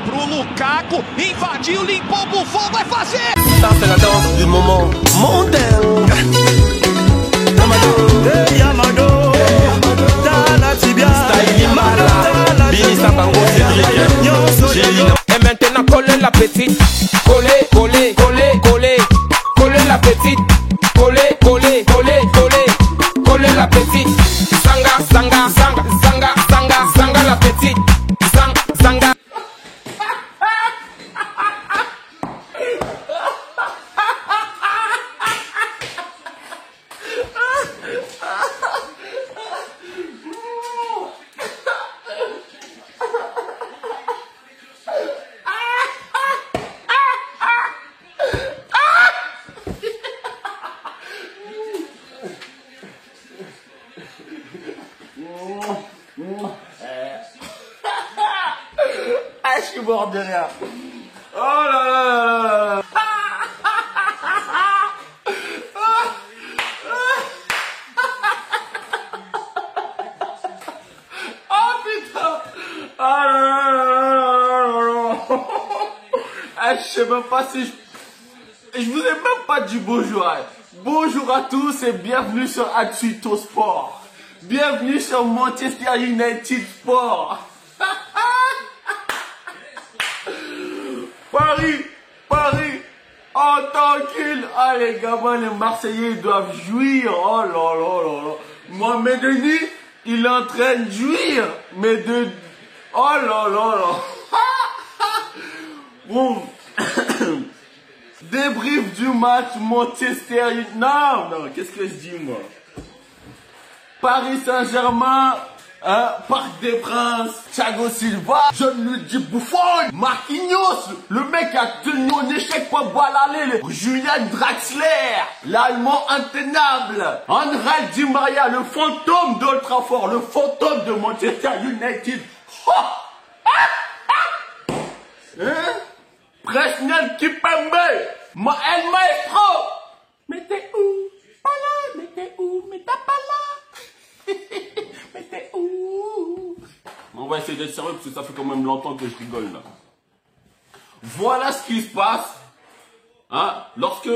pro Lukaku, invadiu, limpou, Buffon, vai fazer! Ça c'est la danse du moment mondain. Yamado, Dana Tibia, Style Mala, Billy Sabango, Cédric, et maintenant coller la petite, coller, coller, coller, coller, coller la petite, coller, coller, coller, coller, coller la petite, Zanga, Zanga, Zanga, Zanga, Zanga, Zanga la petite, Zanga, Zanga. Ah, je suis mort de rire. Oh là là là là. Oh putain. Ah là là là là là. Ah, je sais même pas si je vous ai même pas dit bonjour. Bonjour à tous et bienvenue sur Atuito Sport. Bienvenue sur Manchester United Sport. Paris, en tant qu'il... Ah les gamins, les Marseillais, ils doivent jouir. Oh là là là là. Mohamed Denis, il est en train de jouir. Mais de... Oh là là là. Bon. Débrief du match Manchester United. Non, qu'est-ce que je dis moi? Paris Saint-Germain, Parc des Princes, Thiago Silva, Gianluigi Buffon, Marquinhos, le mec qui a tenu en échec pour balle aller, Julian Draxler, l'Allemand intenable, Angel Di Maria, le fantôme d'Old Trafford, le fantôme de Manchester United. Oh, Presnel Kipembe, El Maestro. Mais t'es où? Pas là, mais t'es où? Mais t'as pas là. Mais t'es où? On va essayer d'être sérieux parce que ça fait quand même longtemps que je rigole là. Voilà ce qui se passe lorsque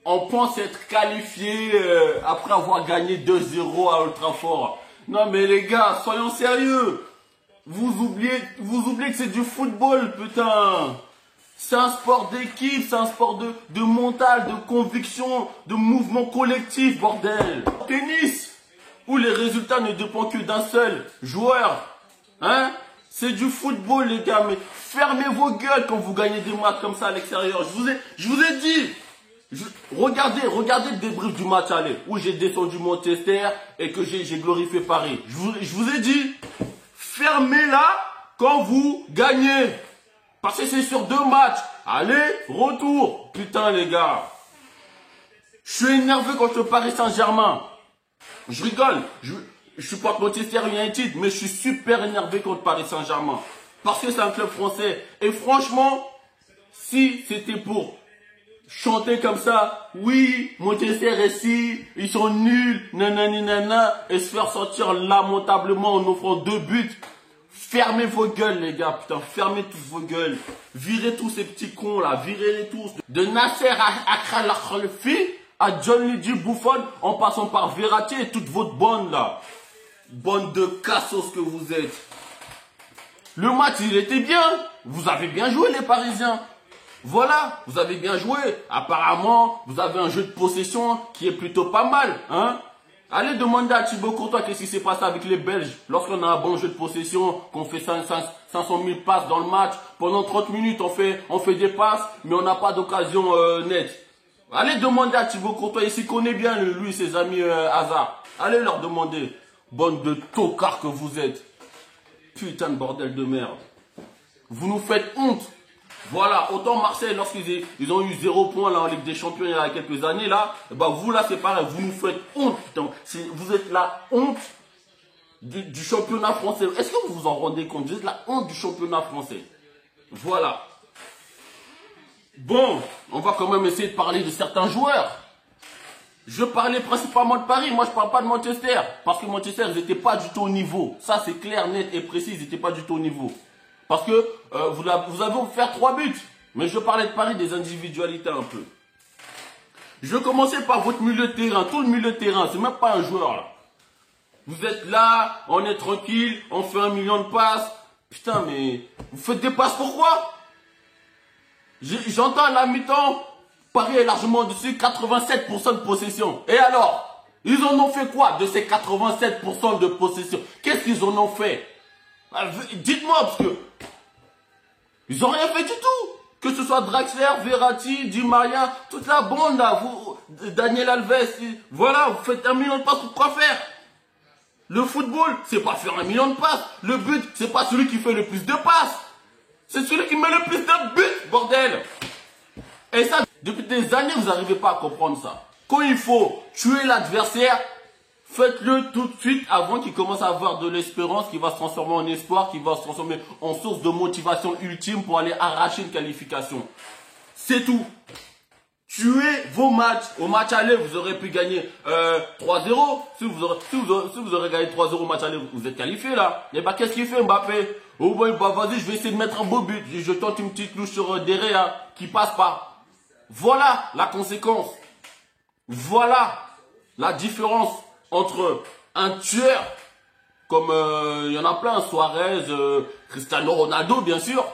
on pense être qualifié après avoir gagné 2-0 à Old Trafford. Non mais les gars, soyons sérieux. Vous oubliez que c'est du football, putain. C'est un sport d'équipe, c'est un sport de mental, de conviction, de mouvement collectif, bordel. Tennis, où les résultats ne dépendent que d'un seul joueur. C'est du football, les gars, mais fermez vos gueules quand vous gagnez des matchs comme ça à l'extérieur. Je vous ai dit. Regardez le débrief du match aller, où j'ai descendu Manchester et que j'ai glorifié Paris. Je vous ai dit, fermez-la quand vous gagnez. Parce que c'est sur 2 matchs. Allez, retour. Putain, les gars. Je suis énervé contre le Paris Saint-Germain. Je rigole. Je supporte Manchester United, mais je suis super énervé contre Paris Saint-Germain. Parce que c'est un club français. Et franchement, si c'était pour chanter comme ça, oui, Manchester ici, ils sont nuls, nanani nana, et se faire sortir lamentablement en offrant 2 buts. Fermez vos gueules, les gars, putain, fermez tous vos gueules. Virez tous ces petits cons là, virez-les tous. De Nasser Al-Khelaifi à Gianluigi Buffon, en passant par Verratti et toute votre bande là. Bande de cassos que vous êtes. Le match, il était bien. Vous avez bien joué, les Parisiens. Voilà, vous avez bien joué. Apparemment, vous avez un jeu de possession qui est plutôt pas mal, Allez demander à Thibaut Courtois qu'est-ce qui s'est passé avec les Belges lorsqu'on a un bon jeu de possession, qu'on fait 500 000 passes dans le match. Pendant 30 minutes, on fait des passes, mais on n'a pas d'occasion nette. Allez demander à Thibaut Courtois, il s'y connaît bien, lui et ses amis Hazard. Allez leur demander. Bande de tocards que vous êtes. Putain de bordel de merde. Vous nous faites honte. Voilà, autant Marseille, lorsqu'ils ont eu 0 point là en Ligue des Champions il y a quelques années là, bah vous là c'est pareil, vous nous faites honte, putain. Vous êtes la honte du championnat français. Est-ce que vous vous en rendez compte? Vous êtes la honte du championnat français. Voilà. Bon, on va quand même essayer de parler de certains joueurs. Je parlais principalement de Paris, moi je parle pas de Manchester. Parce que Manchester, ils n'étaient pas du tout au niveau. Ça c'est clair, net et précis, ils n'étaient pas du tout au niveau. Parce que vous avez offert 3 buts. Mais je parlais de Paris, des individualités un peu. Je vais commencer par votre milieu de terrain. Tout le milieu de terrain, c'est même pas un joueur là. Vous êtes là, on est tranquille, on fait 1 million de passes. Putain, mais vous faites des passes pourquoi? J'entends à la mi-temps, Paris est largement dessus, 87% de possession. Et alors? Ils en ont fait quoi de ces 87% de possession? Qu'est-ce qu'ils en ont fait? Dites-moi, parce que ils n'ont rien fait du tout. Que ce soit Draxler, Verratti, Di Maria, toute la bande là, vous, Daniel Alves, voilà, vous faites 1 million de passes pour quoi faire? Le football, c'est pas faire 1 million de passes. Le but, c'est pas celui qui fait le plus de passes. C'est celui qui met le plus de buts, bordel. Et ça, depuis des années, vous n'arrivez pas à comprendre ça. Quand il faut tuer l'adversaire, faites-le tout de suite avant qu'il commence à avoir de l'espérance, qui va se transformer en espoir, qui va se transformer en source de motivation ultime pour aller arracher une qualification. C'est tout. Tuez vos matchs. Au match aller, vous aurez pu gagner 3-0. Si vous aurez gagné 3-0 au match aller, vous êtes qualifié là. Et bah qu'est-ce qu'il fait Mbappé? Oh bah vas-y, je vais essayer de mettre un beau but. Je tente une petite louche sur Derrea qui passe pas. Voilà la conséquence. Voilà la différence entre un tueur, comme il y en a plein, Suarez, Cristiano Ronaldo bien sûr.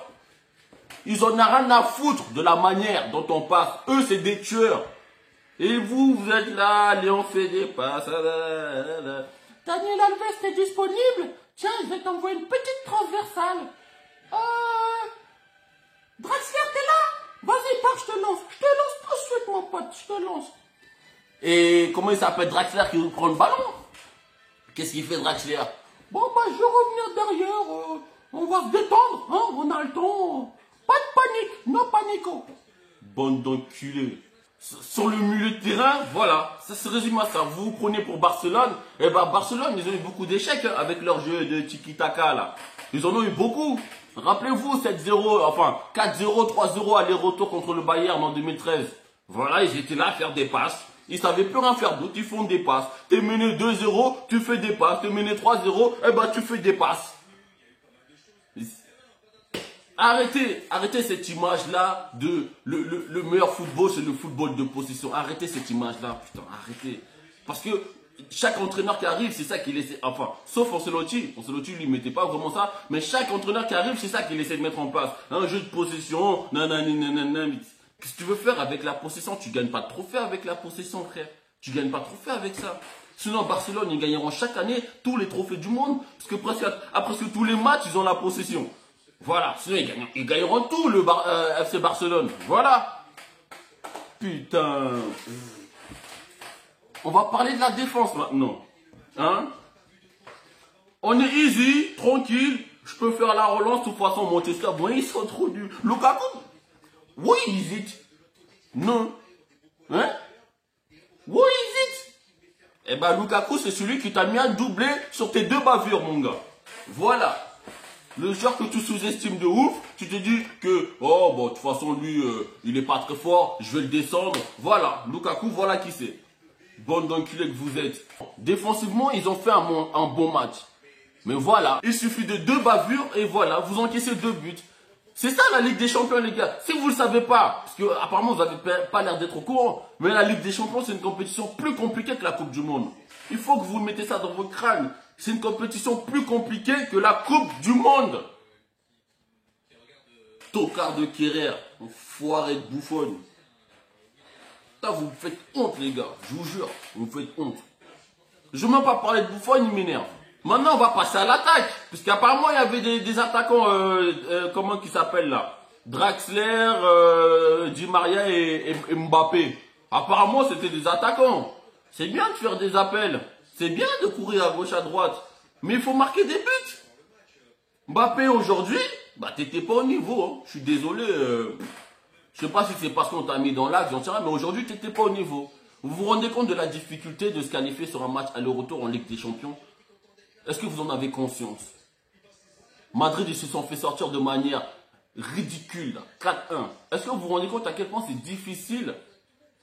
Ils en ont rien à foutre de la manière dont on passe. Eux, c'est des tueurs. Et vous, vous êtes là, allez, on fait des passes. Daniel Alves, t'es disponible? Tiens, je vais t'envoyer une petite transversale. Draxler, t'es là? Vas-y, pars, je te lance. Je te lance tout de suite, mon pote, je te lance. Et comment il s'appelle Draxler qui prend le ballon? Qu'est-ce qu'il fait Draxler? Bon, bah, je vais revenir derrière. On va se détendre, hein, on a le temps. Pas de panique, non panico. Bande d'enculés. Sur le milieu de terrain, voilà, ça se résume à ça. Vous vous prenez pour Barcelone, et ben Barcelone, ils ont eu beaucoup d'échecs avec leur jeu de tiki-taka là. Ils en ont eu beaucoup. Rappelez-vous 7-0, enfin 4-0, 3-0 aller-retour contre le Bayern en 2013. Voilà, ils étaient là à faire des passes. Ils savaient plus rien faire d'autre, ils font des passes. T'es mené 2-0, tu fais des passes. T'es mené 3-0, et ben tu fais des passes. Arrêtez cette image-là de le meilleur football, c'est le football de possession. Arrêtez cette image-là, putain, arrêtez. Parce que chaque entraîneur qui arrive, c'est ça qu'il essaie, enfin, sauf Ancelotti. Ancelotti, lui, mettait pas vraiment ça, mais chaque entraîneur qui arrive, c'est ça qu'il essaie de mettre en place. Un jeu de possession, nanana. Qu'est-ce que tu veux faire avec la possession? Tu gagnes pas de trophée avec la possession, frère. Tu gagnes pas de trophée avec ça. Sinon, Barcelone, ils gagneront chaque année tous les trophées du monde, parce que presque tous les matchs, ils ont la possession. Voilà, sinon ils gagneront tout le FC Barcelone. Voilà. Putain. On va parler de la défense maintenant. Hein? On est easy, tranquille. Je peux faire la relance. De toute façon, Manchester, bon, ils sont trop durs. Lukaku, what is it? Non. Hein? What is it? Eh ben, Lukaku, c'est celui qui t'a mis un doublé sur tes 2 bavures, mon gars. Voilà. Le joueur que tu sous-estimes de ouf, tu te dis que, oh, bon, de toute façon, lui, il est pas très fort, je vais le descendre. Voilà, Lukaku, voilà qui c'est. Bande d'enculés que vous êtes. Défensivement, ils ont fait un bon match. Mais voilà, il suffit de 2 bavures et voilà, vous encaissez 2 buts. C'est ça la Ligue des Champions, les gars. Si vous le savez pas, parce que apparemment vous n'avez pas l'air d'être au courant, mais la Ligue des Champions, c'est une compétition plus compliquée que la Coupe du Monde. Il faut que vous mettez ça dans vos crânes. C'est une compétition plus compliquée que la Coupe du Monde. Tocard de Kerrer, enfoiré de bouffonne. Vous me faites honte, les gars. Je vous jure, vous me faites honte. Je ne veux même pas parler de bouffonne, il m'énerve. Maintenant, on va passer à l'attaque. Parce qu'apparemment, il y avait des attaquants, comment ils s'appellent là? Draxler, Di Maria et Mbappé. Apparemment, c'était des attaquants. C'est bien de faire des appels. C'est bien de courir à gauche, à droite. Mais il faut marquer des buts. Mbappé, aujourd'hui, bah, t'étais pas au niveau. Hein. Je suis désolé. Je sais pas si c'est parce qu'on t'a mis dans l'axe, j'en sais rien, mais aujourd'hui, t'étais pas au niveau. Vous vous rendez compte de la difficulté de se qualifier sur un match aller-retour en Ligue des Champions? Est-ce que vous en avez conscience? Madrid, ils se sont fait sortir de manière ridicule. 4-1. Est-ce que vous vous rendez compte à quel point c'est difficile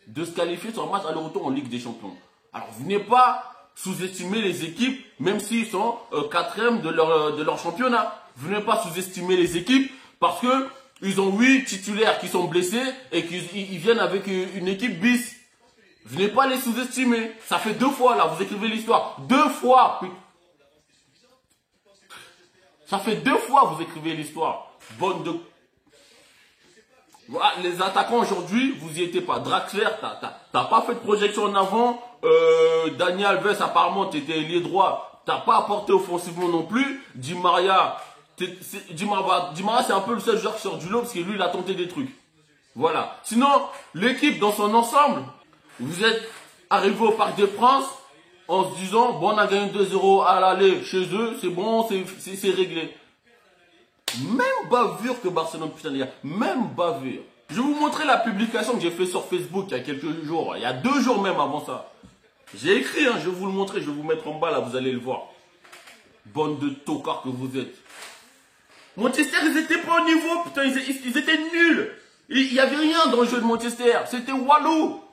de se qualifier sur un match aller-retour en Ligue des Champions? Alors, venez pas sous-estimer les équipes, même s'ils sont quatrième de leur championnat. Venez pas sous-estimer les équipes parce que ils ont 8 titulaires qui sont blessés et qu'ils viennent avec une équipe bis. Venez pas les sous-estimer. Ça fait 2 fois là, vous écrivez l'histoire. 2 fois. Ça fait 2 fois vous écrivez l'histoire. Bonne de... Voilà, les attaquants aujourd'hui, vous y étiez pas. Draxler, t'as pas fait de projection en avant. Dani Alves, apparemment, t'étais ailier droit. T'as pas apporté offensivement non plus. Di Maria, c'est un peu le seul joueur qui sort du lot parce que lui, il a tenté des trucs. Voilà. Sinon, l'équipe dans son ensemble, vous êtes arrivé au Parc des Princes en se disant, bon, on a gagné 2-0 à l'aller chez eux, c'est bon, c'est réglé. Même bavure que Barcelone, putain les gars, même bavure. Je vais vous montrer la publication que j'ai fait sur Facebook il y a quelques jours, il y a 2 jours même avant ça. J'ai écrit, hein, je vais vous le montrer, je vais vous mettre en bas là, vous allez le voir. Bande de tocards que vous êtes. Manchester, ils étaient pas au niveau, putain, ils étaient nuls. Il n'y avait rien dans le jeu de Manchester, c'était Walou.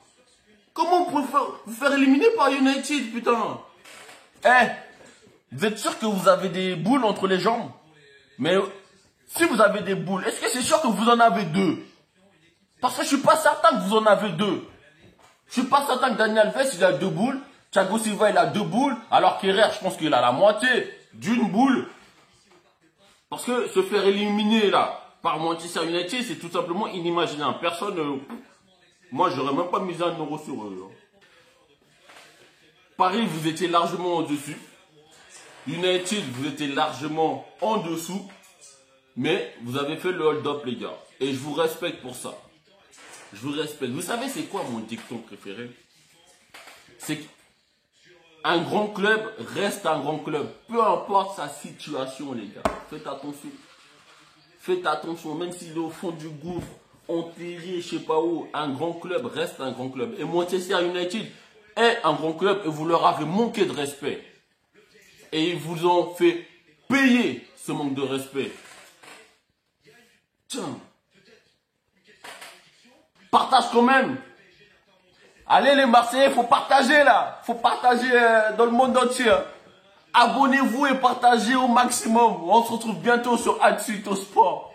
Comment vous pouvez vous faire éliminer par United, putain? Vous êtes sûr que vous avez des boules entre les jambes? Mais si vous avez des boules, est-ce que c'est sûr que vous en avez 2? Parce que je suis pas certain que vous en avez 2. Je suis pas certain que Dani Alves, il a 2 boules. Thiago Silva, il a 2 boules. Alors qu'Herrera, je pense qu'il a la moitié d'une boule. Parce que se faire éliminer là par Manchester United, c'est tout simplement inimaginable. Personne... moi, j'aurais même pas mis 1 euro sur eux. Paris, vous étiez largement au-dessus. United, vous étiez largement en dessous. Mais vous avez fait le hold-up, les gars. Et je vous respecte pour ça. Je vous respecte. Vous savez, c'est quoi mon dicton préféré? C'est qu'un grand club reste un grand club. Peu importe sa situation, les gars. Faites attention. Faites attention. Même s'il est au fond du gouffre, enterré, je sais pas où, un grand club reste un grand club. Et Manchester United est un grand club et vous leur avez manqué de respect. Et ils vous ont fait payer ce manque de respect. Tiens. Partage quand même. Allez les Marseillais, il faut partager là. Il faut partager dans le monde entier. Abonnez-vous et partagez au maximum. On se retrouve bientôt sur Ad Suite au Sport.